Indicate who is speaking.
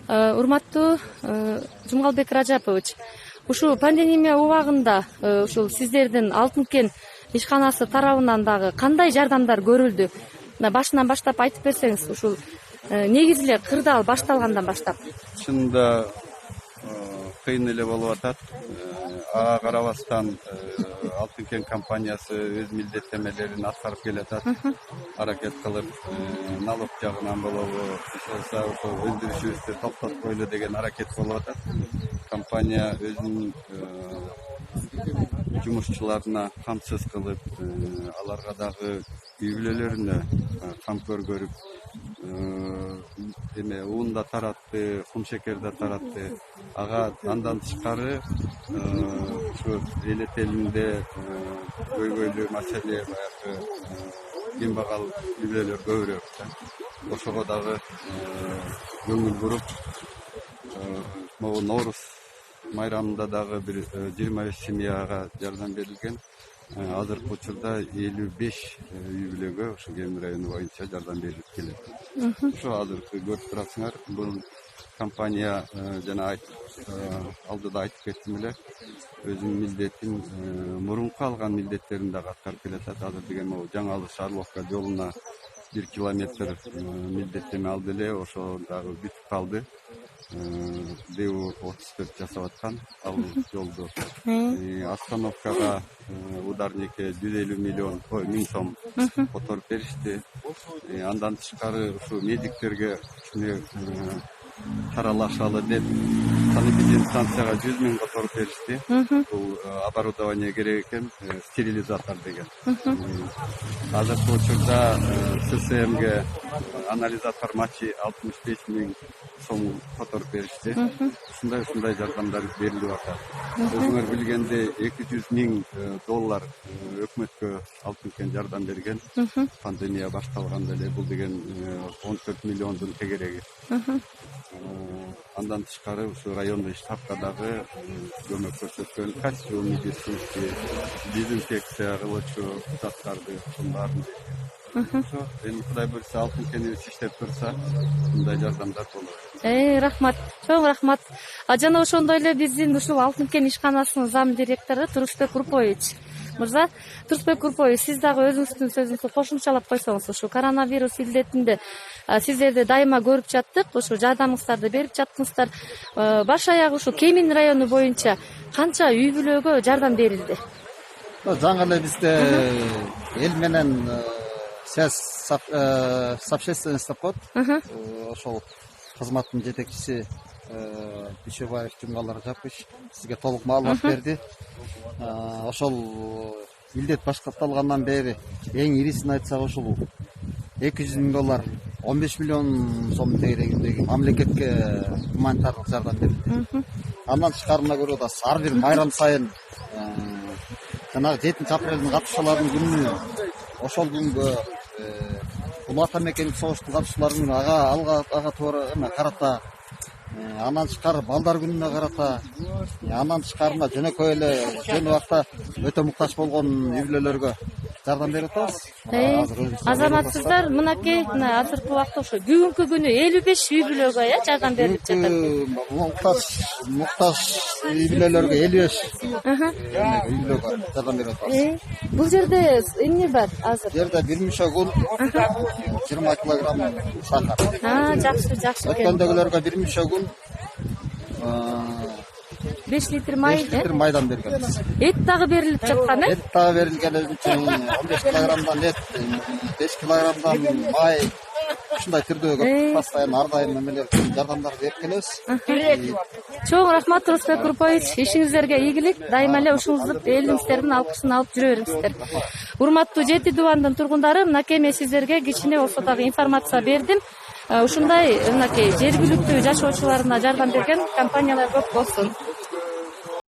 Speaker 1: Урматтуу Жумгалбек Ражапович, ушул пандемия убагында ушул сиздердин Алтын кен ишканасы тарабынан дагы кандай жардамдар көрүлдү? Башынан баштап айтып берсеңиз, ушул негизи эле кырдаал башталгандан баштап.
Speaker 2: Чынында кыйын эле болуп атат. Ага карабастан Алтын кен компаниясы өз милдеттемелерин аткарып келатат. Аракет кылып, налог жагынан болобу, ошо өндүрүшүбүздү токтоткойлу деген аракет болуп атат. Компания өзүнүн жумушчуларына камсыз кылып, аларга дагы үй бүлөлөрүнө камкөр көрүп, уун да таратты, кумшекер да таратты. Ага андан тышкары ушу эл этелинде көйгөйлүү маселе баягы кембагал үй бүлөлөр көбүрөөк. Ошого дагы көңүл буруп, могу Нооруз майрамында дагы бир 25 семьяга жардам берилген. Азыркы учурда 55 үй бүлөгө ушу Кемин району боюнча жардам берилип келет. Ошо азыркы көрүп турасыңар, бул компания жана алдыда айтып кеттим эле, өзүнүн милдетин, мурунку алган милдеттерин дагы аткарып келатат. Азыр деген могу Жаңы Алыш Орловка жолуна 1 километр милдеттеме алды эле, ошо дагы бүтүп калды. ДУ 34 жасап аткан ал жолду. Остановкага ударнике 150 миң сом которуп беришти. Андан тышкары ушу медиктерге таралашалы деп санэпидемстанцияга 100 миң которуп беришти. Бул оборудование керек экен, стерилизатор деген. Азыркы учурда ССМге анализатор мачи 65 миң сом которуп беришти. Ушундай жардамдар берилип атат. Өзүңөр билгендей 200 миң доллар өкмөткө Алтын кен жардам берген. Пандемия башталганда эле бул деген 14 миллиондун тегереги. Андан тышкары ушу райондой штабка дагы көмөк көрсөткөн, костюм, медицинский, дезинфекция кылуучу заттарды баарын берген. Ошо эми Кудай буйрса Алтын кенибиз иштеп турса, мындай жардамдар болот.
Speaker 1: Рахмат, чоң рахмат. Жана ошондой эле биздин ушул Алтын кен ишканасынын зам директору Турушбек Курпоевич мырза. Турушбек Курпоевич, сиз дагы өзүңүздүн сөзүңүздү кошумчалап койсоңуз, ушу коронавирус илдетинде сиздерди дайыма көрүп жаттык, ушу жардамыңыздарды берип жаттыңыздар. Баш аягы ушу Кемин району боюнча канча үй бүлөгө жардам берилди?
Speaker 3: Жаңы эле бизде эл менен связь с общественностью деп коет. Ошол кызматтын жетекчиси Бишебаев Жумгал Ражапович сизге толук маалымат берди. Ошол илдет башталгандан бери эң ирисин айтсак ушул 200 миң доллар, 15 миллион сом тегерегиндеги мамлекетке гуманитардык жардам берилди. Андан тышкарына көрө да ар бир майрам сайын жанагы 7 апрелдин катышууларынын күнүнө ошол күнгө бул ата мекендик согуштун катышууларынын ага туура карата, андан тышкары балдар күнүнө карата, андан тышкарына жөнөкөй эле жөн убакта өтө муктаж болгон үй бүлөлөргө жардам берип атабыз.
Speaker 1: Азаматсыздар мынакей азыркы убакта ошо бүгүнкү күнү 55 үй бүлөгө жардам берип жатат.
Speaker 3: Муктаж үй бүлөлөргө 55 үй бүлөгө жардам берип атабыз.
Speaker 1: Бул жерде эмне бар азыр?
Speaker 3: Жерде бир мүшө күн 20 килограмм сахар.
Speaker 1: Жакшы.
Speaker 3: Өткөндөгүлөргө бир мүшө күн
Speaker 1: 5 литр май,
Speaker 3: майдан бергенбиз.
Speaker 1: Эт дагы берилип жаткан,
Speaker 3: Эт дагы берилген, өзүнчө 15 килограммдан эт, 5 килограммдан май, ушундай түрдөгү постоянно ар дайым эмелер жардамдар берип келебиз.
Speaker 1: Чоң рахмат Турушбек Курпоевич, ишиңиздерге ийгилик, дайыма эле ушуңуздун элиңиздердин алкышын алып жүрө бериңиздер. Урматтуу Жети Дубандын тургундары, мынакей мен сиздерге кичине болсо дагы информация бердим. Ушундай мынакей жергиликтүү жашоочуларына жардам берген компаниялар көп болсун.